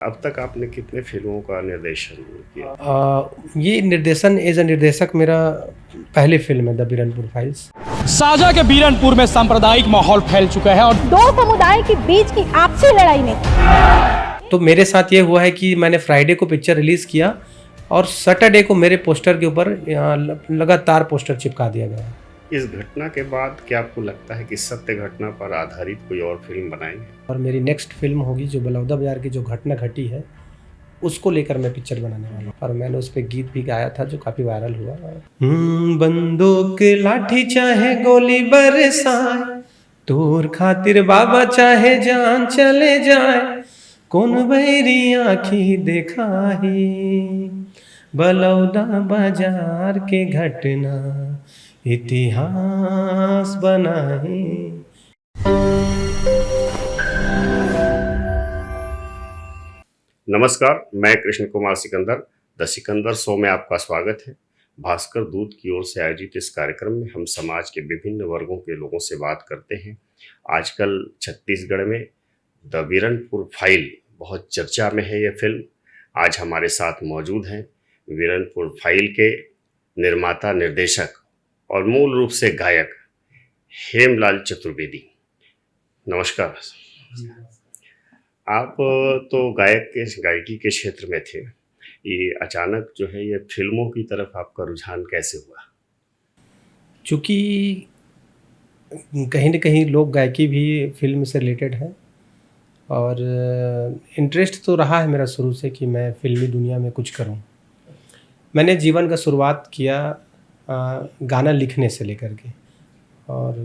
अब तक आपने कितने फिल्मों का निर्देशन किया? ये निर्देशन एज अ निर्देशक मेरा पहली फिल्म है द बीरनपुर फाइल्स। साजा के बीरनपुर में सांप्रदायिक माहौल फैल चुका है और दो समुदाय के बीच की आपसी लड़ाई में तो मेरे साथ ये हुआ है कि मैंने फ्राइडे को पिक्चर रिलीज़ किया और सैटरडे को मेरे पोस्टर के ऊपर लगातार पोस्टर चिपका दिया गया। इस घटना के बाद क्या आपको लगता है कि सत्य घटना पर आधारित कोई और फिल्म बनाएंगे? और मेरी नेक्स्ट फिल्म होगी जो बलौदा बाजार की जो घटना घटी है उसको लेकर मैं पिक्चर बनाने वाला हूँ और मैंने उस पर गीत भी गाया था जो काफ़ी वायरल हुआ। बंदूक लाठी चाहे गोली बरसाए, तोर खातिर बाबा चाहे जान चले जाए, कौन बैरी आँखी देखाही, बलौदा बाजार के घटना इतिहास बनाही। नमस्कार, मैं कृष्ण कुमार सिकंदर द सिकंदर शो में आपका स्वागत है। भास्कर दूत की ओर से आयोजित इस कार्यक्रम में हम समाज के विभिन्न वर्गों के लोगों से बात करते हैं। आजकल छत्तीसगढ़ में द बीरनपुर फाइल बहुत चर्चा में है। यह फिल्म आज हमारे साथ मौजूद हैं बीरनपुर फाइल के निर्माता, निर्देशक और मूल रूप से गायक हेमलाल चतुर्वेदी। नमस्कार। आप तो गायकी के क्षेत्र में थे, ये अचानक जो है ये फिल्मों की तरफ आपका रुझान कैसे हुआ? चूँकि कहीं न कहीं लोक गायकी भी फिल्म से रिलेटेड है और इंटरेस्ट तो रहा है मेरा शुरू से कि मैं फिल्मी दुनिया में कुछ करूं। मैंने जीवन का शुरुआत किया गाना लिखने से लेकर के और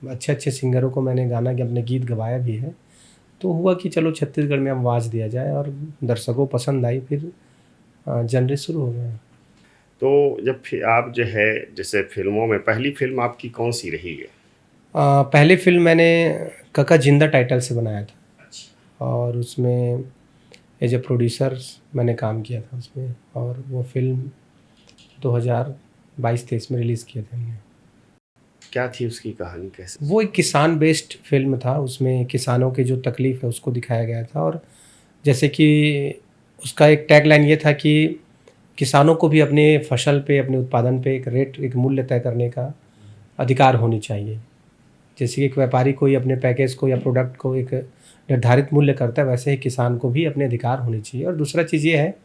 अच्छे सिंगरों को मैंने गाना के अपने गीत गवाया भी है। तो हुआ कि चलो छत्तीसगढ़ में आवाज़ दिया जाए और दर्शकों पसंद आई, फिर जनरे शुरू हो गए। तो जब आप जो है जैसे फिल्मों में पहली फिल्म आपकी कौन सी रही है? पहली फिल्म मैंने काका जिंदा टाइटल से बनाया था और उसमें एज ए प्रोड्यूसर मैंने काम किया था उसमें, और वो फिल्म 2022-23 में रिलीज़ किए थे हमने। क्या थी उसकी कहानी, कैसे? वो एक किसान बेस्ड फिल्म था, उसमें किसानों की जो तकलीफ़ है उसको दिखाया गया था। और जैसे कि उसका एक टैगलाइन ये था कि किसानों को भी अपने फसल पे, अपने उत्पादन पे एक रेट, एक मूल्य तय करने का अधिकार होनी चाहिए। जैसे कि एक व्यापारी कोई अपने पैकेज को या प्रोडक्ट को एक निर्धारित मूल्य करता है, वैसे ही किसान को भी अपने अधिकार होने चाहिए। और दूसरा चीज़ ये है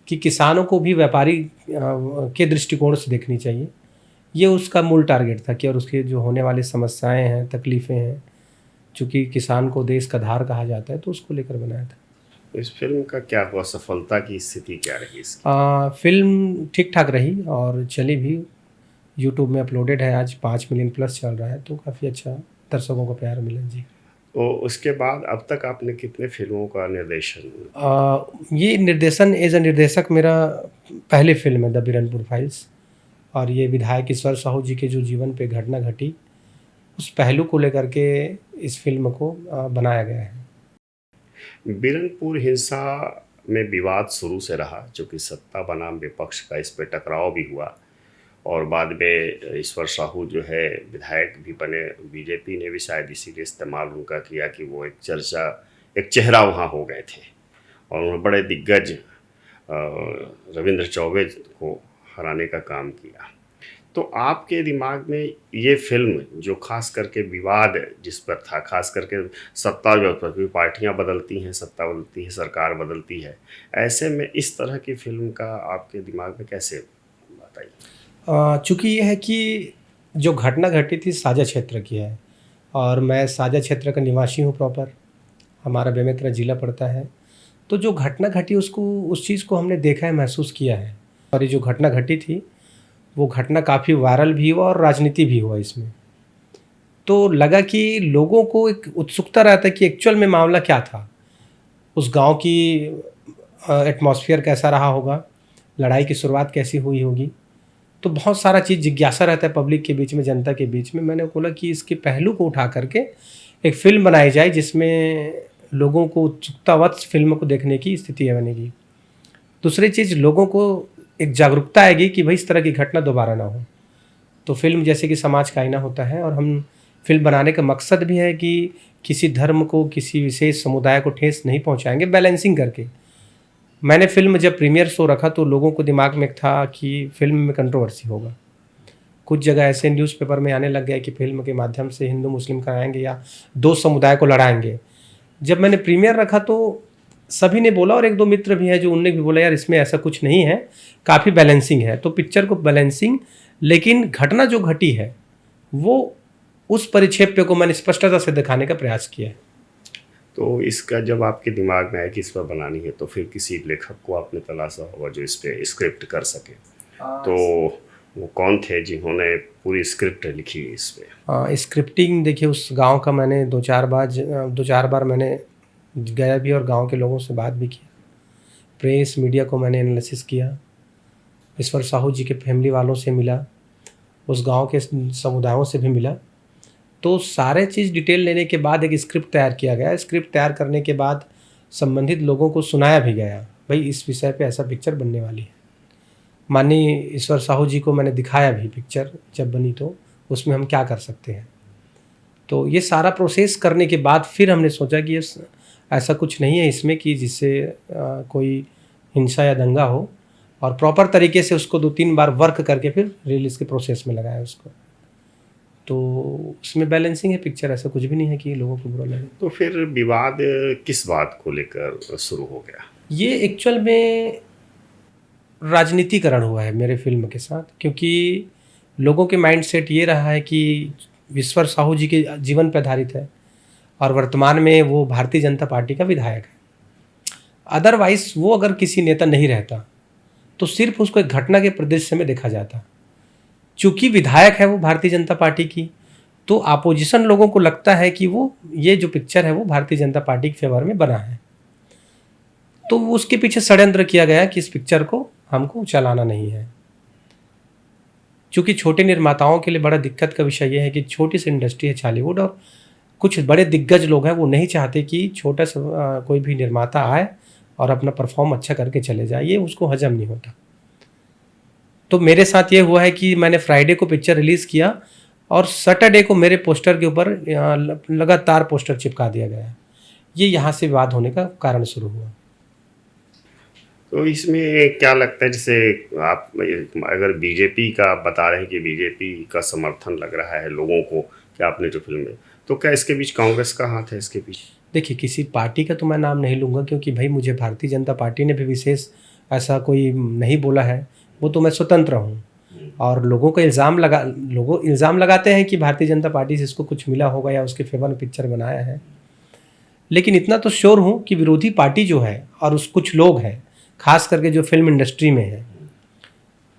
कि किसानों को भी व्यापारी के दृष्टिकोण से देखनी चाहिए। ये उसका मूल टारगेट था कि और उसके जो होने वाली समस्याएं हैं, तकलीफ़ें हैं, चूँकि किसान को देश का आधार कहा जाता है, तो उसको लेकर बनाया था। इस फिल्म का क्या हुआ, सफलता की स्थिति क्या रही इसकी? फिल्म ठीक ठाक रही और चली भी। यूट्यूब में अपलोडेड है, आज 5 मिलियन प्लस चल रहा है, तो काफ़ी अच्छा दर्शकों को प्यार मिला जी। तो उसके बाद अब तक आपने कितने फिल्मों का निर्देशन? ये निर्देशन एज अ निर्देशक मेरा पहली फिल्म है द बीरनपुर फाइल्स, और ये विधायक ईश्वर साहू जी के जो जीवन पे घटना घटी उस पहलू को लेकर के इस फिल्म को बनाया गया है। बीरनपुर हिंसा में विवाद शुरू से रहा, जो कि सत्ता बनाम विपक्ष का इस पे टकराव भी हुआ और बाद में ईश्वर साहू जो है विधायक भी बने। बीजेपी ने भी शायद इसीलिए इस्तेमाल उनका किया कि वो एक चर्चा, एक चेहरा वहाँ हो गए थे और उन्होंने बड़े दिग्गज रविंद्र चौबे को हराने का काम किया। तो आपके दिमाग में ये फिल्म जो खास करके विवाद जिस पर था, खास करके सत्ता जो पर, क्योंकि पार्टियां बदलती हैं, सत्ता बदलती है, सरकार बदलती है, ऐसे में इस तरह की फिल्म का आपके दिमाग में कैसे, बताइए। चूँकि ये है कि जो घटना घटी थी साजा क्षेत्र की है और मैं साजा क्षेत्र का निवासी हूँ प्रॉपर, हमारा बेमेतरा ज़िला पड़ता है। तो जो घटना घटी उसको, उस चीज़ को हमने देखा है, महसूस किया है। और ये जो घटना घटी थी वो घटना काफ़ी वायरल भी हुआ और राजनीति भी हुआ इसमें। तो लगा कि लोगों को एक उत्सुकता रहता है कि एक्चुअल में मामला क्या था, उस गांव की एटमॉस्फेयर कैसा रहा होगा, लड़ाई की शुरुआत कैसी हुई होगी। तो बहुत सारा चीज़ जिज्ञासा रहता है पब्लिक के बीच में, जनता के बीच में। मैंने बोला कि इसके पहलू को उठा करके एक फ़िल्म बनाई जाए जिसमें लोगों को उत्सुकतावश फिल्म को देखने की स्थिति बनेगी। दूसरी चीज़, लोगों को एक जागरूकता आएगी कि भाई इस तरह की घटना दोबारा ना हो। तो फिल्म जैसे कि समाज का आईना होता है और हम फिल्म बनाने का मकसद भी है कि किसी धर्म को, किसी विशेष समुदाय को ठेस नहीं पहुंचाएंगे, बैलेंसिंग करके। मैंने फिल्म जब प्रीमियर शो रखा तो लोगों को दिमाग में था कि फिल्म में कंट्रोवर्सी होगा। कुछ जगह ऐसे न्यूज़पेपर में आने लग गया कि फिल्म के माध्यम से हिंदू मुस्लिम कराएंगे या दो समुदाय को लड़ाएंगे। जब मैंने प्रीमियर रखा तो सभी ने बोला, और एक दो मित्र भी हैं जो उनने भी बोला यार इसमें ऐसा कुछ नहीं है, काफ़ी बैलेंसिंग है। तो पिक्चर को बैलेंसिंग, लेकिन घटना जो घटी है वो उस परिक्षेप्य को मैंने स्पष्टता से दिखाने का प्रयास किया है। तो इसका जब आपके दिमाग में आया कि इस पर बनानी है तो फिर किसी लेखक को आपने तलाशा होगा जो इस पर स्क्रिप्ट कर सके, तो वो कौन थे जिन्होंने पूरी स्क्रिप्ट लिखी इस पे? स्क्रिप्टिंग देखिए, उस गांव का मैंने दो चार बार मैंने गया भी और गांव के लोगों से बात भी किया। प्रेस मीडिया को मैंने एनालिसिस किया, ईश्वर साहू जी के फैमिली वालों से मिला, उस गांव के समुदायों से भी मिला। तो सारे चीज़ डिटेल लेने के बाद एक स्क्रिप्ट तैयार किया गया। स्क्रिप्ट तैयार करने के बाद संबंधित लोगों को सुनाया भी गया, भाई इस विषय पे ऐसा पिक्चर बनने वाली है। माननीय ईश्वर साहू जी को मैंने दिखाया भी पिक्चर जब बनी तो उसमें हम क्या कर सकते हैं। तो ये सारा प्रोसेस करने के बाद फिर हमने सोचा कि ऐसा कुछ नहीं है इसमें कि जिससे कोई हिंसा या दंगा हो, और प्रॉपर तरीके से उसको 2-3 बार वर्क करके फिर रिलीज़ के प्रोसेस में लगाया उसको। तो उसमें बैलेंसिंग है पिक्चर, ऐसा कुछ भी नहीं है कि लोगों को बुरा लगे। तो फिर विवाद किस बात को लेकर शुरू हो गया? ये एक्चुअल में राजनीतिकरण हुआ है मेरे फिल्म के साथ, क्योंकि लोगों के माइंड सेट ये रहा है कि ईश्वर साहू जी के जीवन पर आधारित है और वर्तमान में वो भारतीय जनता पार्टी का विधायक है। अदरवाइज वो अगर किसी नेता नहीं रहता तो सिर्फ उसको एक घटना के परिदृश्य में देखा जाता। चूंकि विधायक है वो भारतीय जनता पार्टी की, तो अपोजिशन लोगों को लगता है कि वो ये जो पिक्चर है वो भारतीय जनता पार्टी के फेवर में बना है। तो उसके पीछे षड्यंत्र किया गया कि इस पिक्चर को हमको चलाना नहीं है। चूँकि छोटे निर्माताओं के लिए बड़ा दिक्कत का विषय यह है कि छोटी सी इंडस्ट्री है छालीवुड, और कुछ बड़े दिग्गज लोग हैं वो नहीं चाहते कि छोटा सा कोई भी निर्माता आए और अपना परफॉर्म अच्छा करके चले जाए, ये उसको हजम नहीं होता। तो मेरे साथ ये हुआ है कि मैंने फ्राइडे को पिक्चर रिलीज़ किया और सैटरडे को मेरे पोस्टर के ऊपर लगातार पोस्टर चिपका दिया गया। ये यहाँ से विवाद होने का कारण शुरू हुआ। तो इसमें क्या लगता है, जैसे आप अगर बीजेपी का बता रहे हैं कि बीजेपी का समर्थन लग रहा है लोगों को कि आपने जो फिल्म में, तो क्या इसके बीच कांग्रेस का हाथ है इसके पीछे? देखिए, किसी पार्टी का तो मैं नाम नहीं लूँगा, क्योंकि भाई मुझे भारतीय जनता पार्टी ने भी विशेष ऐसा कोई नहीं बोला है, वो तो मैं स्वतंत्र हूँ। और लोग इल्ज़ाम लगाते हैं कि भारतीय जनता पार्टी से इसको कुछ मिला होगा या उसके फेवर में पिक्चर बनाया है। लेकिन इतना तो श्योर हूँ कि विरोधी पार्टी जो है और कुछ लोग हैं, खास करके जो फिल्म इंडस्ट्री में है,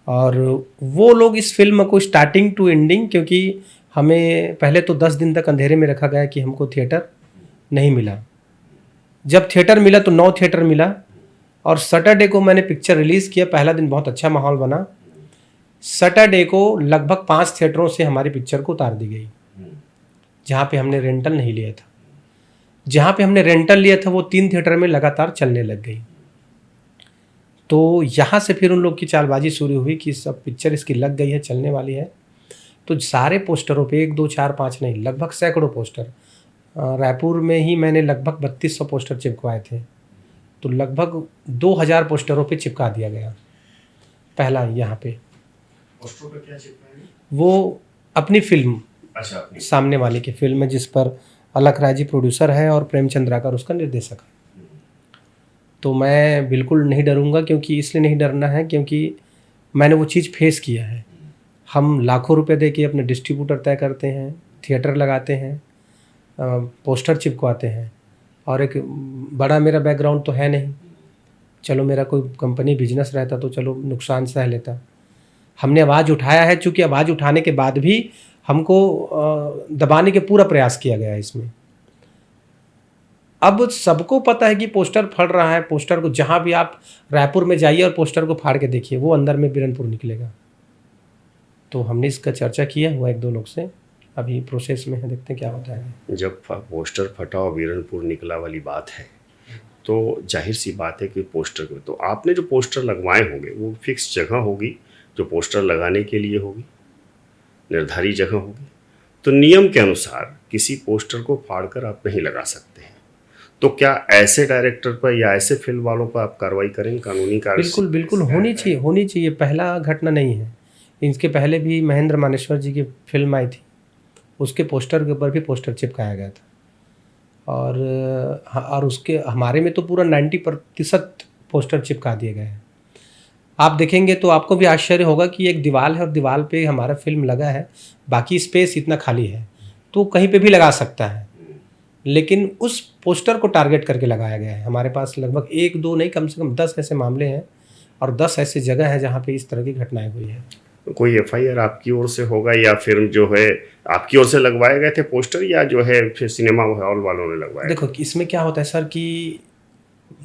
और वो लोग इस फिल्म को स्टार्टिंग टू एंडिंग, क्योंकि हमें पहले तो 10 दिन तक अंधेरे में रखा गया कि हमको थिएटर नहीं मिला। जब थिएटर मिला तो 9 थिएटर मिला, और सैटरडे को मैंने पिक्चर रिलीज़ किया। पहला दिन बहुत अच्छा माहौल बना। सैटरडे को लगभग 5 थिएटरों से हमारी पिक्चर को उतार दी गई, जहाँ पे हमने रेंटल नहीं लिया था। जहाँ पे हमने रेंटल लिया था वो 3 थिएटर में लगातार चलने लग गई। तो यहाँ से फिर उन लोग की चालबाजी शुरू हुई कि सब पिक्चर इसकी लग गई है, चलने वाली है। तो सारे पोस्टरों पे 1, 2, 4, 5 नहीं, लगभग सैकड़ों पोस्टर, रायपुर में ही मैंने लगभग 3200 पोस्टर चिपकवाए थे। तो लगभग 2000 पोस्टरों पे चिपका दिया गया। पहला यहाँ पे पोस्टरों पे क्या चिपकाएंगे? वो अपनी फिल्म, अच्छा, अपनी सामने वाले की फिल्म है, जिस पर अलख राय जी प्रोड्यूसर है और प्रेम चंद्राकर उसका निर्देशक है। तो मैं बिल्कुल नहीं डरूंगा, क्योंकि इसलिए नहीं डरना है क्योंकि मैंने वो चीज़ फेस किया है। हम लाखों रुपए दे के अपने डिस्ट्रीब्यूटर तय करते हैं, थिएटर लगाते हैं, पोस्टर चिपकवाते हैं, और एक बड़ा मेरा बैकग्राउंड तो है नहीं। चलो मेरा कोई कंपनी बिजनेस रहता तो चलो नुकसान सह लेता। हमने आवाज़ उठाया है, चूँकि आवाज़ उठाने के बाद भी हमको दबाने के पूरा प्रयास किया गया है इसमें। अब सबको पता है कि पोस्टर फट रहा है। पोस्टर को जहाँ भी आप रायपुर में जाइए और पोस्टर को फाड़ के देखिए, वो अंदर में बिरनपुर निकलेगा। तो हमने इसका चर्चा किया हुआ 1-2 लोग से, अभी प्रोसेस में है, देखते हैं क्या होता है। जब पोस्टर फटा और बीरनपुर निकला वाली बात है, तो जाहिर सी बात है कि पोस्टर को, तो आपने जो पोस्टर लगवाए होंगे वो फिक्स जगह होगी जो पोस्टर लगाने के लिए होगी, निर्धारित जगह होगी, तो नियम के अनुसार किसी पोस्टर को फाड़कर आप नहीं लगा सकते हैं, तो क्या ऐसे डायरेक्टर पर या ऐसे फिल्म वालों पर आप कार्रवाई करें, कानूनी कार्रवाई? बिल्कुल बिल्कुल होनी चाहिए। पहला घटना नहीं है, इसके पहले भी महेंद्र मानेश्वर जी की फिल्म आई थी, उसके पोस्टर के ऊपर भी पोस्टर चिपकाया गया था। और उसके हमारे में तो पूरा 90% पोस्टर चिपका दिए गए हैं। आप देखेंगे तो आपको भी आश्चर्य होगा कि एक दीवार है और दीवार पे हमारा फिल्म लगा है, बाकी स्पेस इतना खाली है, तो कहीं पे भी लगा सकता है, लेकिन उस पोस्टर को टारगेट करके लगाया गया है। हमारे पास लगभग 1-2 नहीं, कम से कम 10 ऐसे मामले हैं और 10 ऐसी जगह है जहाँ पे इस तरह की घटनाएं हुई हैं। कोई एफआईआर आपकी ओर से होगा या फिर जो है आपकी ओर से लगवाए गए थे पोस्टर, या जो है फिर सिनेमा हॉल वालों ने लगवाया? देखो इसमें क्या होता है सर कि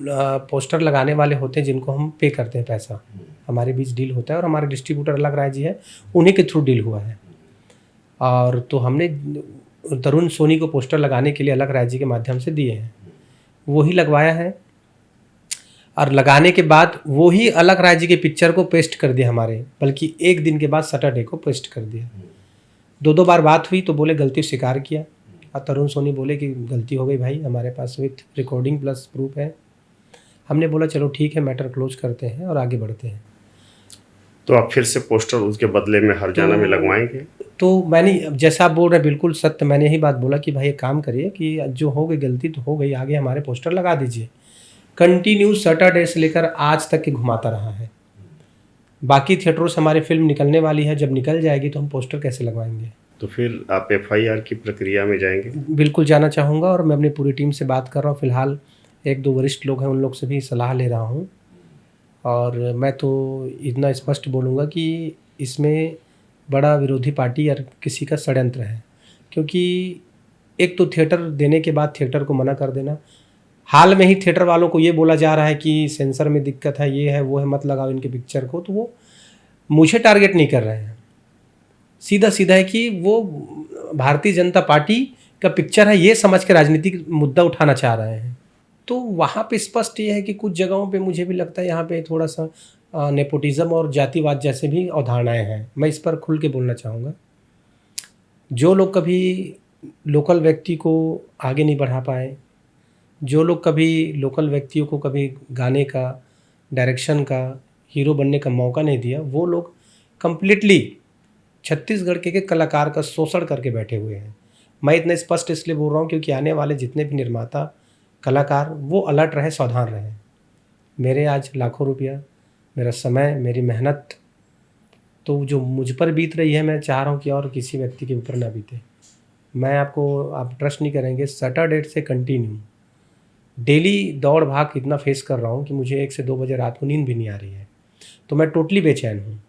पोस्टर लगाने वाले होते हैं जिनको हम पे करते हैं पैसा, हमारे बीच डील होता है और हमारे डिस्ट्रीब्यूटर अलग राय जी है, उन्हीं के थ्रू डील हुआ है। और तो हमने तरुण सोनी को पोस्टर लगाने के लिए अलग राय जी के माध्यम से दिए हैं, वही लगवाया है और लगाने के बाद वही अलग राय जी के पिक्चर को पेस्ट कर दिया हमारे, बल्कि एक दिन के बाद सैटरडे को पेस्ट कर दिया। 2 बार बात हुई तो बोले गलती स्वीकार किया, और तरुण सोनी बोले कि गलती हो गई भाई, हमारे पास विथ रिकॉर्डिंग प्लस प्रूफ है। हमने बोला चलो ठीक है, मैटर क्लोज करते हैं और आगे बढ़ते हैं। तो आप फिर से पोस्टर उसके बदले में हरजाना में लगवाएंगे? तो मैंने जैसा आप बोल रहे हैं बिल्कुल सत्य, मैंने यही बात बोला कि भाई एक काम करिए कि जो हो गई गलती तो हो गई, आगे हमारे पोस्टर लगा दीजिए। कंटिन्यू सैटरडे से लेकर आज तक के घुमाता रहा है। बाकी थिएटरों से हमारी फिल्म निकलने वाली है, जब निकल जाएगी तो हम पोस्टर कैसे लगवाएंगे? तो फिर आप एफआईआर की प्रक्रिया में जाएंगे? बिल्कुल जाना चाहूँगा और मैं अपनी पूरी टीम से बात कर रहा हूँ। फिलहाल 1-2 वरिष्ठ लोग हैं, उन लोग से भी सलाह ले रहा हूँ। और मैं तो इतना स्पष्ट बोलूँगा कि इसमें बड़ा विरोधी पार्टी या किसी का षड्यंत्र है, क्योंकि एक तो थिएटर देने के बाद थिएटर को मना कर देना। हाल में ही थिएटर वालों को ये बोला जा रहा है कि सेंसर में दिक्कत है, ये है वो है, मत लगाओ इनके पिक्चर को। तो वो मुझे टारगेट नहीं कर रहे हैं, सीधा सीधा है कि वो भारतीय जनता पार्टी का पिक्चर है ये समझ के राजनीतिक मुद्दा उठाना चाह रहे हैं। तो वहाँ पे स्पष्ट ये है कि कुछ जगहों पे मुझे भी लगता है यहाँ पे थोड़ा सा नेपोटिज्म और जातिवाद जैसे भी अवधारणाएं हैं। मैं इस पर खुल के बोलना चाहूँगा। जो लोग कभी लोकल व्यक्ति को आगे नहीं बढ़ा पाए, जो लोग कभी लोकल व्यक्तियों को कभी गाने का, डायरेक्शन का, हीरो बनने का मौका नहीं दिया, वो लोग कंप्लीटली छत्तीसगढ़ के कलाकार का शोषण करके बैठे हुए हैं। मैं इतना स्पष्ट इसलिए बोल रहा हूँ क्योंकि आने वाले जितने भी निर्माता, कलाकार, वो अलर्ट रहे, सावधान रहे। मेरे आज लाखों रुपया, मेरा समय, मेरी मेहनत तो जो मुझ पर बीत रही है, मैं चाह रहा हूँ कि और किसी व्यक्ति के ऊपर ना बीते। मैं आप ट्रस्ट नहीं करेंगे, सैटरडे से कंटिन्यू डेली दौड़ भाग इतना फेस कर रहा हूँ कि मुझे 1 से 2 बजे रात को नींद भी नहीं आ रही है। तो मैं टोटली बेचैन हूँ।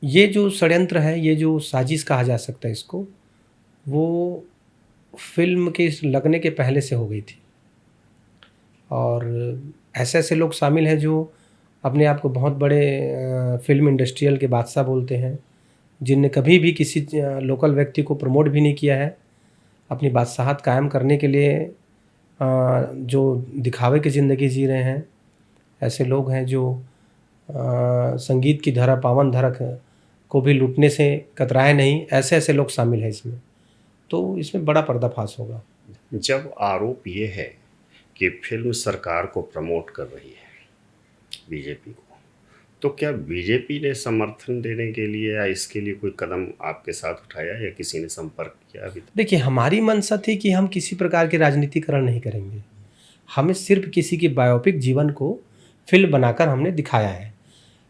ये जो षड्यंत्र है, ये जो साजिश कहा जा सकता है इसको, वो फिल्म के लगने के पहले से हो गई थी। और ऐसे ऐसे लोग शामिल हैं जो अपने आप को बहुत बड़े फिल्म इंडस्ट्रियल के बादशाह बोलते हैं, जिनने कभी भी किसी लोकल व्यक्ति को प्रमोट भी नहीं किया है। अपनी बादशाहत कायम करने के लिए जो दिखावे की ज़िंदगी जी रहे हैं, ऐसे लोग हैं जो संगीत की धरा, पावन धरा को भी लूटने से कतराए नहीं। ऐसे ऐसे लोग शामिल हैं इसमें, तो इसमें बड़ा पर्दाफाश होगा। जब आरोप ये है कि फिल्म सरकार को प्रमोट कर रही है, बीजेपी को, तो क्या बीजेपी ने समर्थन देने के लिए या इसके लिए कोई कदम आपके साथ उठाया या किसी ने संपर्क किया अभी तक? देखिए, हमारी मंशा थी कि हम किसी प्रकार के राजनीतिकरण नहीं करेंगे। हमें सिर्फ किसी की बायोपिक जीवन को फिल्म बनाकर हमने दिखाया है।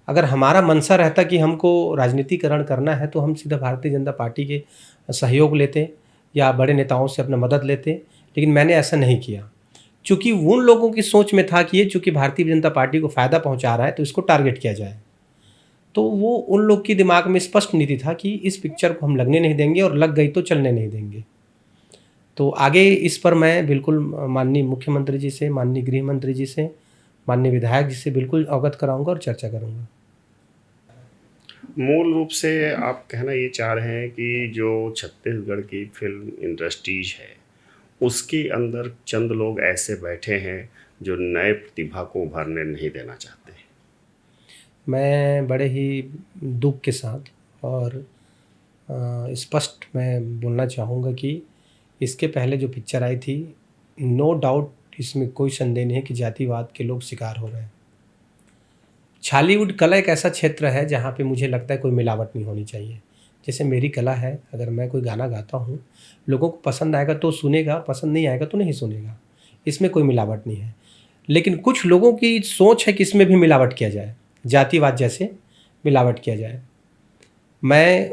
अगर हमारा मंशा रहता कि हमको राजनीतिकरण करना है तो हम सीधा भारतीय जनता पार्टी के सहयोग लेते या बड़े नेताओं से अपना मदद लेते, लेकिन मैंने ऐसा नहीं किया। चूँकि उन लोगों की सोच में था कि ये चूँकि भारतीय जनता पार्टी को फ़ायदा पहुंचा रहा है तो इसको टारगेट किया जाए। तो वो उन लोग की दिमाग में स्पष्ट नीति था कि इस पिक्चर को हम लगने नहीं देंगे और लग गई तो चलने नहीं देंगे। तो आगे इस पर मैं बिल्कुल माननीय मुख्यमंत्री जी से, माननीय गृह मंत्री जी से, माननीय विधायक जी से बिल्कुल अवगत कराऊंगा और चर्चा करूंगा। मूल रूप से आप कहना ये चाह रहे हैं कि जो छत्तीसगढ़ की फिल्म इंडस्ट्रीज है उसके अंदर चंद लोग ऐसे बैठे हैं जो नए प्रतिभा को उभरने नहीं देना चाहते हैं। मैं बड़े ही दुख के साथ और स्पष्ट मैं बोलना चाहूँगा कि इसके पहले जो पिक्चर आई थी, नो डाउट इसमें कोई संदेह नहीं है कि जातिवाद के लोग शिकार हो रहे हैं। छालीवुड कला एक ऐसा क्षेत्र है जहाँ पे मुझे लगता है कोई मिलावट नहीं होनी चाहिए। जैसे मेरी कला है, अगर मैं कोई गाना गाता हूँ, लोगों को पसंद आएगा तो सुनेगा, पसंद नहीं आएगा तो नहीं सुनेगा, इसमें कोई मिलावट नहीं है। लेकिन कुछ लोगों की सोच है कि इसमें भी मिलावट किया जाए, जातिवाद जैसे मिलावट किया जाए। मैं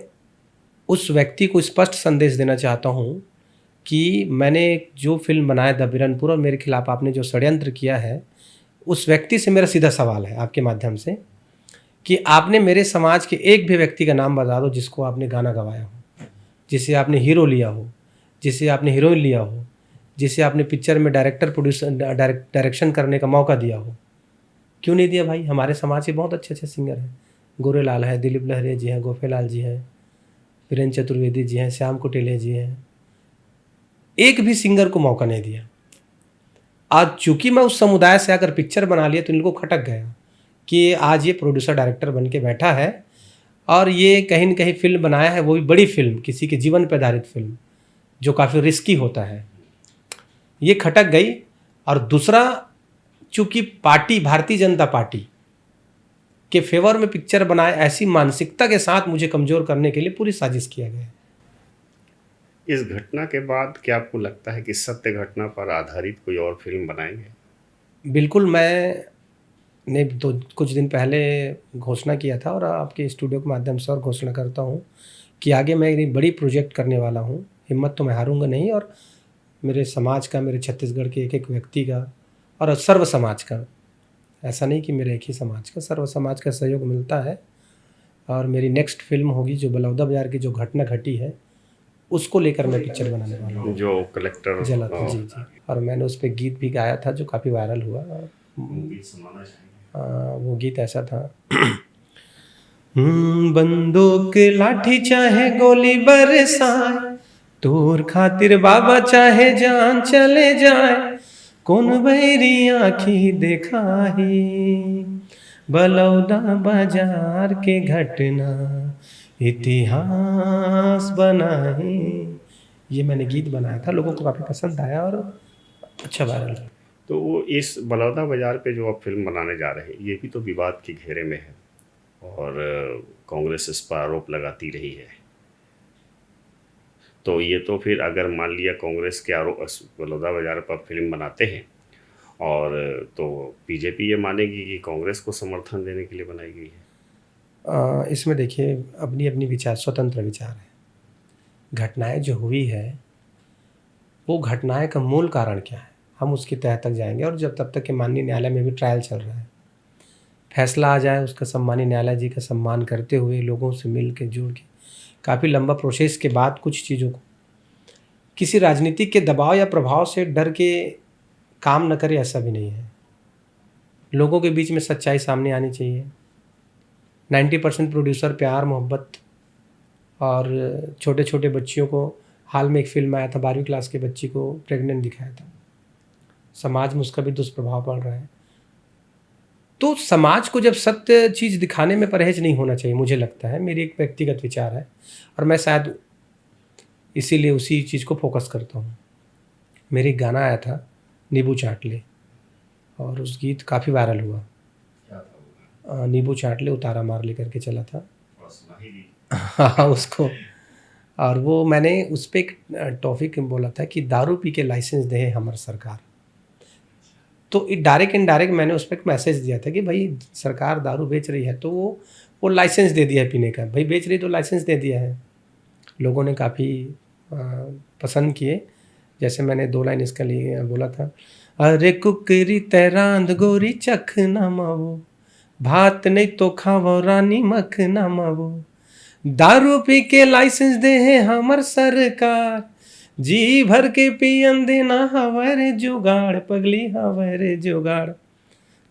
उस व्यक्ति को स्पष्ट संदेश देना चाहता हूँ कि मैंने जो फिल्म बनाया द बिरनपुर और मेरे खिलाफ आपने जो षड्यंत्र किया है, उस व्यक्ति से मेरा सीधा सवाल है आपके माध्यम से कि आपने मेरे समाज के एक भी व्यक्ति का नाम बता दो जिसको आपने गाना गवाया हो, जिसे आपने हीरो लिया हो, जिसे आपने हीरोइन लिया हो, जिसे आपने पिक्चर में डायरेक्शन करने का मौका दिया हो। क्यों नहीं दिया भाई? हमारे समाज के बहुत अच्छे अच्छे सिंगर हैं, गोरेलाल है, दिलीप लहरिया जी हैं, गोपेलाल जी हैं, वीरेंद्र चतुर्वेदी जी हैं, श्याम कुटिले जी हैं। एक भी सिंगर को मौका नहीं दिया। आज चूंकि मैं उस समुदाय से आकर पिक्चर बना लिया तो इन लोगों को खटक गया कि आज ये प्रोड्यूसर डायरेक्टर बन के बैठा है और ये कहीं न कहीं फिल्म बनाया है, वो भी बड़ी फिल्म, किसी के जीवन पर आधारित फिल्म, जो काफ़ी रिस्की होता है। ये खटक गई। और दूसरा, चूंकि पार्टी भारतीय जनता पार्टी के फेवर में पिक्चर बनाए, ऐसी मानसिकता के साथ मुझे कमज़ोर करने के लिए पूरी साजिश किया गया है। इस घटना के बाद क्या आपको लगता है कि सत्य घटना पर आधारित कोई और फिल्म बनाएंगे? बिल्कुल, मैंने तो कुछ दिन पहले घोषणा किया था और आपके स्टूडियो के माध्यम से और घोषणा करता हूँ कि आगे मैं एक बड़ी प्रोजेक्ट करने वाला हूँ। हिम्मत तो मैं हारूंगा नहीं, और मेरे समाज का, मेरे छत्तीसगढ़ के एक एक व्यक्ति का और सर्व समाज का, ऐसा नहीं कि मेरे एक ही समाज का, सर्व समाज का सहयोग मिलता है। और मेरी नेक्स्ट फिल्म होगी जो बलौदा बाजार की जो घटना घटी है, उसको लेकर मैं पिक्चर बनाने वाला हूँ, जो कलेक्टर जला था। जी जी। और मैंने उस पर गीत भी गाया था जो काफ़ी वायरल हुआ। वो गीत ऐसा था बंदूक लाठी चाहे गोली बरसाए, तोर खातिर बाबा चाहे जान चले जाए, कौन बैरी आँखी देखाही, बलौदा बाजार के घटना इतिहास बनाही। ये मैंने गीत बनाया था, लोगों को काफ़ी पसंद आया और अच्छा वायरल हुआ। तो वो इस बलौदा बाजार पे जो आप फिल्म बनाने जा रहे हैं, ये भी तो विवाद के घेरे में है और कांग्रेस इस पर आरोप लगाती रही है। तो ये तो फिर अगर मान लिया कांग्रेस के आरोप बलौदा बाजार पर फिल्म बनाते हैं और तो बीजेपी ये मानेगी कि कांग्रेस को समर्थन देने के लिए बनाई गई है। इसमें देखिए, अपनी अपनी विचार, स्वतंत्र विचार है। घटनाएं जो हुई है, वो घटनाएं का मूल कारण क्या है, हम उसकी तह तक जाएंगे। और जब तब तक कि माननीय न्यायालय में भी ट्रायल चल रहा है, फैसला आ जाए, उसका सम्मानीय न्यायालय जी का सम्मान करते हुए, लोगों से मिल के जुड़ के, काफ़ी लंबा प्रोसेस के बाद कुछ चीज़ों को किसी राजनीतिक के दबाव या प्रभाव से डर के काम न करे, ऐसा भी नहीं है। लोगों के बीच में सच्चाई सामने आनी चाहिए। 90% प्रोड्यूसर प्यार, मोहब्बत और छोटे छोटे बच्चियों को, हाल में एक फिल्म आया था, 12वीं क्लास के बच्ची को प्रेग्नेंट दिखाया था। समाज में उसका भी दुष्प्रभाव पड़ रहा है। तो समाज को जब सत्य चीज़ दिखाने में परहेज नहीं होना चाहिए, मुझे लगता है, मेरी एक व्यक्तिगत विचार है और मैं शायद इसीलिए उसी चीज़ को फोकस करता हूँ। मेरे एक गाना आया था, नींबू चाट ले, और उस गीत काफ़ी वायरल हुआ। नींबू चाट ले उतारा मार ले करके चला था। हाँ, उसको। और वो मैंने उस पर एक टॉपिक बोला था कि दारू पी के लाइसेंस दे हमारी सरकार। तो डायरेक्ट इनडायरेक्ट मैंने उस पर एक मैसेज दिया था कि भाई सरकार दारू बेच रही है तो वो लाइसेंस दे दिया है पीने का, भाई बेच रही तो लाइसेंस दे दिया है। लोगों ने काफ़ी पसंद किए। जैसे मैंने 2 लाइन इसका लिए बोला था, अरे कुकरी तैरांद गोरी चख ना मावो, भात नहीं तो खावो रानी मख ना मावो, दारू पी के लाइसेंस दे है हमर सरकार, जी भर के पियन देना हमारे जुगाड़, पगली हमारे जुगाड़,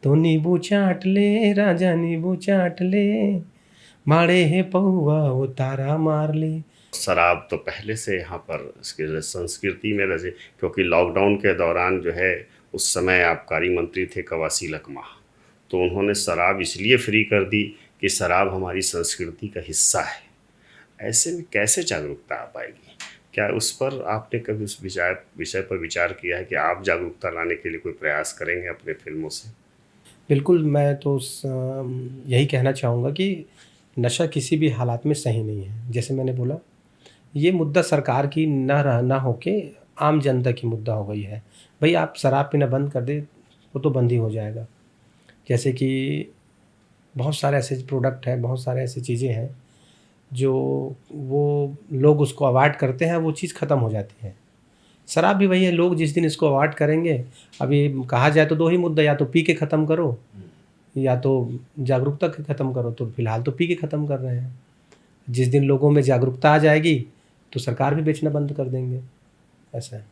तो नींबू चाट ले राजा नींबू चाट ले, मारे है पौआ उतारा मार ले। शराब तो पहले से यहाँ पर इसकी संस्कृति में रहे, क्योंकि लॉकडाउन के दौरान जो है उस समय आबकारी मंत्री थे कवासी लकमा, तो उन्होंने शराब इसलिए फ्री कर दी कि शराब हमारी संस्कृति का हिस्सा है। ऐसे में कैसे जागरूकता आ पाएगी? क्या उस पर आपने कभी उस विषय पर विचार किया है कि आप जागरूकता लाने के लिए कोई प्रयास करेंगे अपने फिल्मों से? बिल्कुल, मैं तो यही कहना चाहूँगा कि नशा किसी भी हालात में सही नहीं है। जैसे मैंने बोला, ये मुद्दा सरकार की ना होके आम जनता की मुद्दा हो गई है। भई आप शराब पीना बंद कर दें, वो तो बंद ही हो जाएगा। जैसे कि बहुत सारे ऐसे प्रोडक्ट हैं, बहुत सारे ऐसी चीज़ें हैं, जो वो लोग उसको अवॉइड करते हैं, वो चीज़ ख़त्म हो जाती है। शराब भी वही है, लोग जिस दिन इसको अवॉइड करेंगे, अभी कहा जाए तो 2 ही मुद्दा, या तो पी के ख़त्म करो, या तो जागरूकता के ख़त्म करो। तो फ़िलहाल तो पी के ख़त्म कर रहे हैं। जिस दिन लोगों में जागरूकता आ जाएगी, तो सरकार भी बेचना बंद कर देंगे, ऐसा है।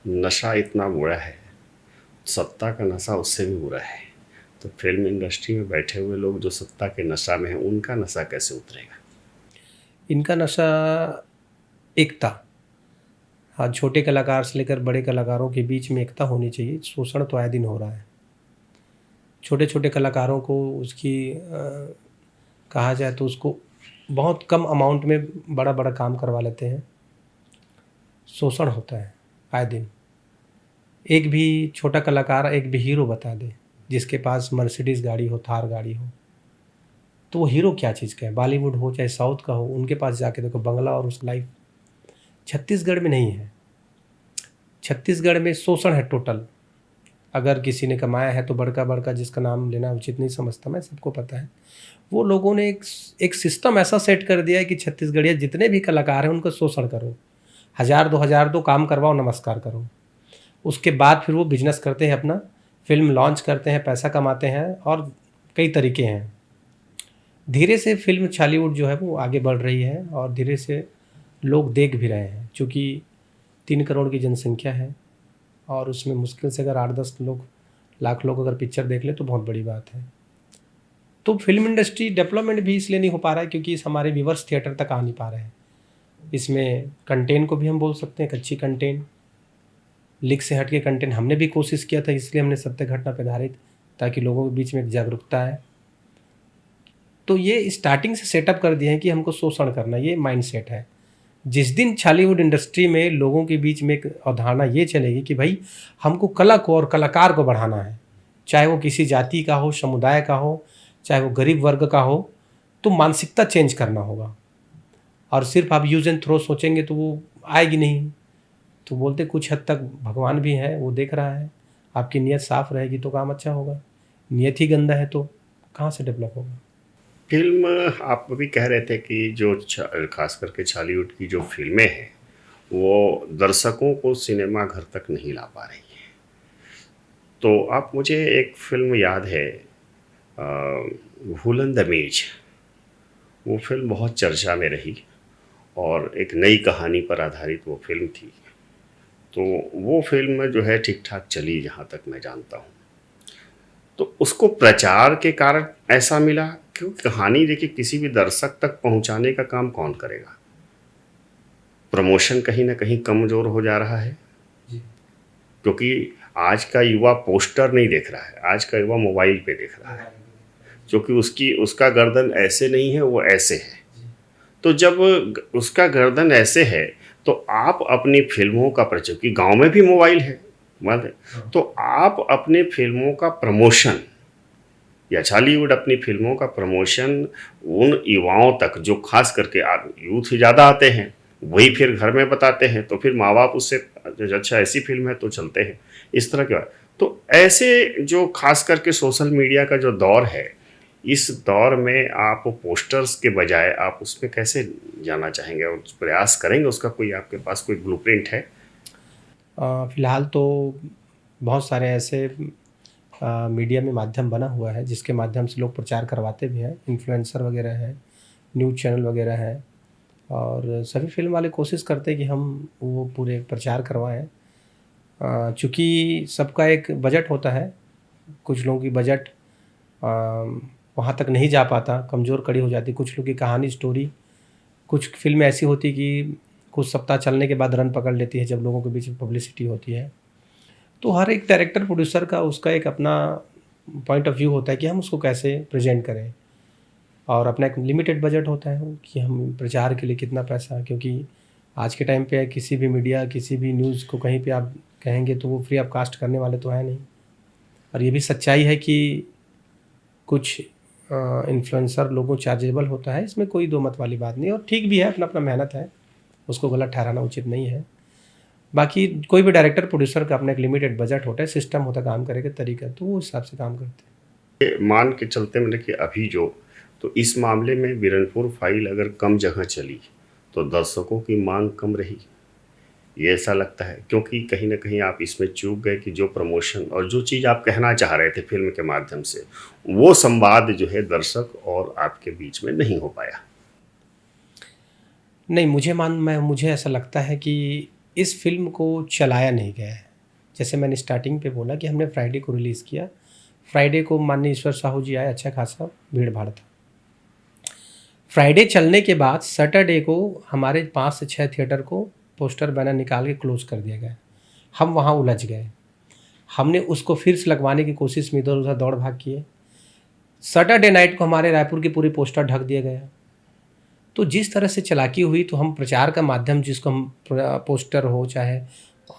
नशा इतना बुरा है, सत्ता का नशा उससे भी बुरा है। तो फिल्म इंडस्ट्री में बैठे हुए लोग जो सत्ता के नशा में हैं, उनका नशा कैसे उतरेगा? इनका नशा एकता, हाँ, छोटे कलाकार से लेकर बड़े कलाकारों के बीच में एकता होनी चाहिए। शोषण तो आए दिन हो रहा है। छोटे छोटे कलाकारों को कहा जाए तो उसको बहुत कम अमाउंट में बड़ा बड़ा काम करवा लेते हैं। शोषण होता है आए दिन। एक भी छोटा कलाकार, एक भी हीरो बता दे जिसके पास मर्सिडीज़ गाड़ी हो, थार गाड़ी हो, तो वो हीरो क्या चीज़ का है। बॉलीवुड हो चाहे साउथ का हो, उनके पास जाके देखो बंगला और उस लाइफ। छत्तीसगढ़ में नहीं है। छत्तीसगढ़ में शोषण है टोटल। अगर किसी ने कमाया है तो बड़का बड़का, जिसका नाम लेना उचित नहीं समझता मैं, सबको पता है, वो लोगों ने एक सिस्टम ऐसा सेट कर दिया है कि छत्तीसगढ़िया जितने भी कलाकार हैं उनका शोषण करो, 1000-2000 दो, काम करवाओ, नमस्कार करो। उसके बाद फिर वो बिजनेस करते हैं, अपना फिल्म लॉन्च करते हैं, पैसा कमाते हैं, और कई तरीके हैं। धीरे से फिल्म छालीवुड जो है वो आगे बढ़ रही है, और धीरे से लोग देख भी रहे हैं। चूँकि 3 करोड़ की जनसंख्या है, और उसमें मुश्किल से अगर 8-10 लाख लोग अगर पिक्चर देख ले तो बहुत बड़ी बात है। तो फिल्म इंडस्ट्री डेवलपमेंट भी इसलिए नहीं हो पा रहा है क्योंकि इस हमारे व्यूवर्स थिएटर तक आ नहीं पा रहे हैं। इसमें कंटेंट को भी हम बोल सकते हैं, एक अच्छी कंटेंट, लीक से हट के कंटेंट हमने भी कोशिश किया था, इसलिए हमने सत्य घटना पर आधारित, ताकि लोगों के बीच में एक जागरूकता है। तो ये स्टार्टिंग से सेटअप कर दिए हैं कि हमको शोषण करना, ये माइंडसेट है। जिस दिन छालीवुड इंडस्ट्री में लोगों के बीच में एक अवधारणा ये चलेगी कि भाई हमको कला को और कलाकार को बढ़ाना है, चाहे वो किसी जाति का हो, समुदाय का हो, चाहे वो गरीब वर्ग का हो, तो मानसिकता चेंज करना होगा। और सिर्फ आप यूज एंड थ्रो सोचेंगे तो वो आएगी नहीं। तो बोलते कुछ हद तक भगवान भी है, वो देख रहा है। आपकी नीयत साफ रहेगी तो काम अच्छा होगा, नीयत ही गंदा है तो कहाँ से डेवलप होगा। फिल्म, आप भी कह रहे थे कि जो खास करके छालीवुड की जो फिल्में हैं वो दर्शकों को सिनेमा घर तक नहीं ला पा रही हैं। तो आप, मुझे एक फिल्म याद है, भूलन द मीज। वो फिल्म बहुत चर्चा में रही और एक नई कहानी पर आधारित वो फिल्म थी। तो वो फिल्म जो है ठीक ठाक चली जहाँ तक मैं जानता हूँ। तो उसको प्रचार के कारण ऐसा मिला, क्योंकि कहानी देखिए किसी भी दर्शक तक पहुंचाने का काम कौन करेगा? प्रमोशन कहीं ना कहीं कमजोर हो जा रहा है, क्योंकि आज का युवा पोस्टर नहीं देख रहा है, आज का युवा मोबाइल पे देख रहा है, क्योंकि उसका गर्दन ऐसे नहीं है, वो ऐसे है। तो जब उसका गर्दन ऐसे है तो आप अपनी फिल्मों का प्रचार, क्योंकि गांव में भी मोबाइल है, तो आप अपने फिल्मों का प्रमोशन, या छालीवुड अपनी फिल्मों का प्रमोशन उन युवाओं तक, जो खास करके यूथ ही ज़्यादा आते हैं, वही फिर घर में बताते हैं, तो फिर माँ बाप उससे अच्छा ऐसी फिल्म है तो चलते हैं, इस तरह के। तो ऐसे जो खास करके सोशल मीडिया का जो दौर है, इस दौर में आप पोस्टर्स के बजाय आप उसमें कैसे जाना चाहेंगे और प्रयास करेंगे? उसका कोई आपके पास कोई ब्लूप्रिंट है? फ़िलहाल तो बहुत सारे ऐसे मीडिया में माध्यम बना हुआ है जिसके माध्यम से लोग प्रचार करवाते भी हैं। इन्फ्लुएंसर वगैरह हैं, न्यूज़ चैनल वगैरह हैं, और सभी फिल्म वाले कोशिश करते हैं कि हम वो पूरे प्रचार करवाएं। चूँकि सबका एक बजट होता है, कुछ लोगों की बजट वहाँ तक नहीं जा पाता, कमज़ोर कड़ी हो जाती। कुछ लोग की कहानी, स्टोरी, कुछ फिल्में ऐसी होती कि कुछ सप्ताह चलने के बाद रन पकड़ लेती है जब लोगों के बीच में पब्लिसिटी होती है। तो हर एक डायरेक्टर प्रोड्यूसर का उसका एक अपना पॉइंट ऑफ व्यू होता है कि हम उसको कैसे प्रेजेंट करें। और अपना एक लिमिटेड बजट होता है कि हम प्रचार के लिए कितना पैसा, क्योंकि आज के टाइम पे किसी भी मीडिया, किसी भी न्यूज़ को कहीं पे आप कहेंगे तो वो फ्री ऑफ कास्ट करने वाले तो है नहीं। और ये भी सच्चाई है कि कुछ इन्फ्लुएंसर लोगों चार्जेबल होता है, इसमें कोई दो मत वाली बात नहीं, और ठीक भी है, अपना अपना मेहनत है, उसको गलत ठहराना उचित नहीं है। बाकी कोई भी डायरेक्टर प्रोड्यूसर का अपना एक लिमिटेड बजट होता है, सिस्टम होता है काम करे का तरीका, तो वो हिसाब से काम करते हैं। मान के चलते मैंने कि अभी जो, तो इस मामले में बीरनपुर फाइल अगर कम जगह चली तो दर्शकों की मांग कम रही, ये ऐसा लगता है, क्योंकि कहीं ना कहीं आप इसमें चूक गए कि जो प्रमोशन और जो चीज़ आप कहना चाह रहे थे फिल्म के माध्यम से, वो संवाद जो है दर्शक और आपके बीच में नहीं हो पाया। नहीं, मुझे ऐसा लगता है कि इस फिल्म को चलाया नहीं गया है। जैसे मैंने स्टार्टिंग पे बोला कि हमने फ्राइडे को रिलीज़ किया, फ्राइडे को माननीय ईश्वर साहू जी आए, अच्छा खासा भीड़ भाड़ था। फ्राइडे चलने के बाद सैटरडे को हमारे 5 से 6 थिएटर को पोस्टर बैनर निकाल के क्लोज कर दिया गया। हम वहाँ उलझ गए, हमने उसको फिर से लगवाने की कोशिश में इधर उधर दौड़ भाग किए। सैटरडे नाइट को हमारे रायपुर की पूरी पोस्टर ढक दिया गया। तो जिस तरह से चालाकी हुई, तो हम प्रचार का माध्यम, जिसको हम पोस्टर हो चाहे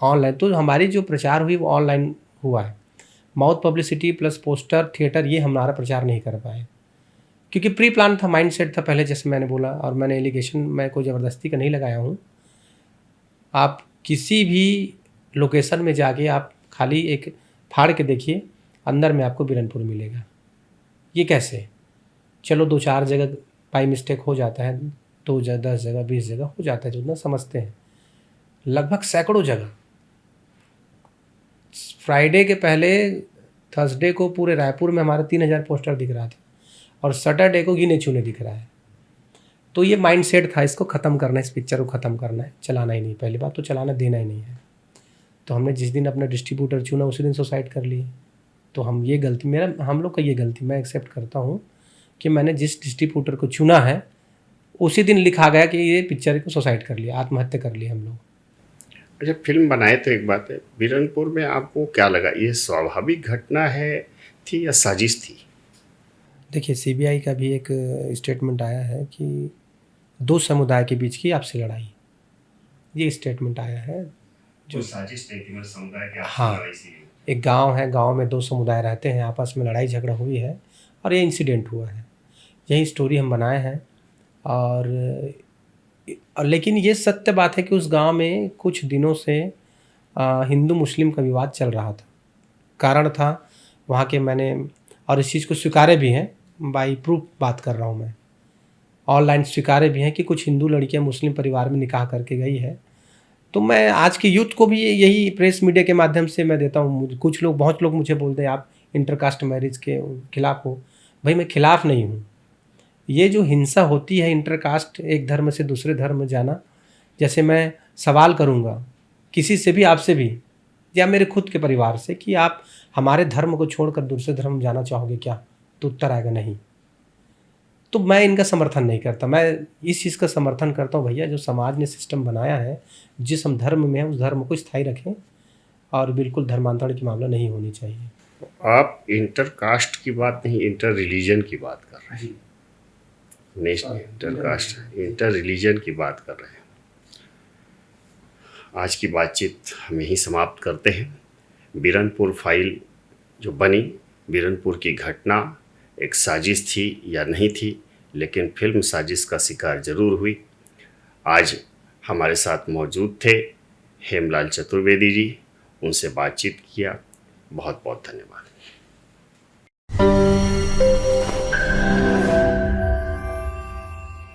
ऑनलाइन, तो हमारी जो प्रचार हुई वो ऑनलाइन हुआ है। Mouth publicity plus poster theatre, ये हमारा प्रचार नहीं कर पाए, क्योंकि प्री प्लान था, माइंड सेट था पहले, जैसे मैंने बोला। और मैंने एलिगेशन मैं कोई ज़बरदस्ती का नहीं लगाया हूँ। आप किसी भी लोकेशन में जाके आप खाली एक फाड़ के देखिए, अंदर में आपको बीरनपुर मिलेगा। ये कैसे? चलो 2-4 जगह बाई मिस्टेक हो जाता है, 2 जगह 10 जगह 20 जगह हो जाता है, जितना समझते हैं, लगभग सैकड़ों जगह। फ्राइडे के पहले थर्सडे को पूरे रायपुर में हमारा 3000 पोस्टर दिख रहा था, और सैटरडे को गिने चुने दिख रहा है। तो ये माइंड सेट था, इसको ख़त्म करना है, इस पिक्चर को ख़त्म करना है, चलाना ही नहीं। पहली बात तो चलाना देना ही नहीं है। तो हमने जिस दिन अपना डिस्ट्रीब्यूटर चुना उसी दिन सुसाइड कर लिए। तो हम ये गलती, हम लोग का ये गलती मैं एक्सेप्ट करता हूँ कि मैंने जिस डिस्ट्रीब्यूटर को चुना है उसी दिन लिखा गया कि ये पिक्चर को सुसाइड कर लिया, आत्महत्या कर लिया हम लोग। अच्छा, फिल्म बनाए तो एक बात है, बीरनपुर में आपको क्या लगा, ये स्वाभाविक घटना है थी या साजिश थी? देखिए, सीबीआई का भी एक स्टेटमेंट आया है कि 2 समुदाय के बीच की आपसी लड़ाई, ये स्टेटमेंट आया है। जो साजिश नहीं थी, मतलब समुदाय के हाँ, एक गांव है, गांव में 2 समुदाय रहते हैं, आपस में लड़ाई झगड़ा हुई है और ये इंसिडेंट हुआ है। यही स्टोरी हम बनाए हैं। और लेकिन ये सत्य बात है कि उस गांव में कुछ दिनों से हिंदू मुस्लिम का विवाद चल रहा था। कारण था वहाँ के, मैंने और इस चीज़ को स्वीकारे भी हैं, बाई प्रूफ बात कर रहा हूँ मैं, ऑनलाइन स्वीकारे भी हैं कि कुछ हिंदू लड़कियाँ मुस्लिम परिवार में निकाह करके गई है। तो मैं आज के यूथ को भी यही प्रेस मीडिया के माध्यम से मैं देता हूँ। बहुत लोग मुझे बोलते हैं आप इंटरकास्ट मैरिज के खिलाफ हो। भाई, मैं खिलाफ नहीं हूँ। ये जो हिंसा होती है इंटरकास्ट, एक धर्म से दूसरे धर्म में जाना, जैसे मैं सवाल करूँगा किसी से भी, आपसे भी, या मेरे खुद के परिवार से कि आप हमारे धर्म को छोड़कर दूसरे धर्म में जाना चाहोगे क्या, तो उत्तर आएगा नहीं। तो मैं इनका समर्थन नहीं करता। मैं इस चीज़ का समर्थन करता हूँ, भैया जो समाज ने सिस्टम बनाया है, जिस हम धर्म में हैं उस धर्म को स्थायी रखें, और बिल्कुल धर्मांतरण की मामला नहीं होनी चाहिए। आप इंटरकास्ट की बात नहीं, इंटर रिलीजन की बात कर रहे हैं, नेशनल इंटरकास्ट, इंटर रिलीजन की बात कर रहे हैं। आज की बातचीत हम यहीं समाप्त करते हैं। बीरनपुर फाइल जो बनी, बीरनपुर की घटना एक साजिश थी या नहीं थी, लेकिन फिल्म साजिश का शिकार जरूर हुई। आज हमारे साथ मौजूद थे हेमलाल चतुर्वेदी जी, उनसे बातचीत किया। बहुत बहुत धन्यवाद।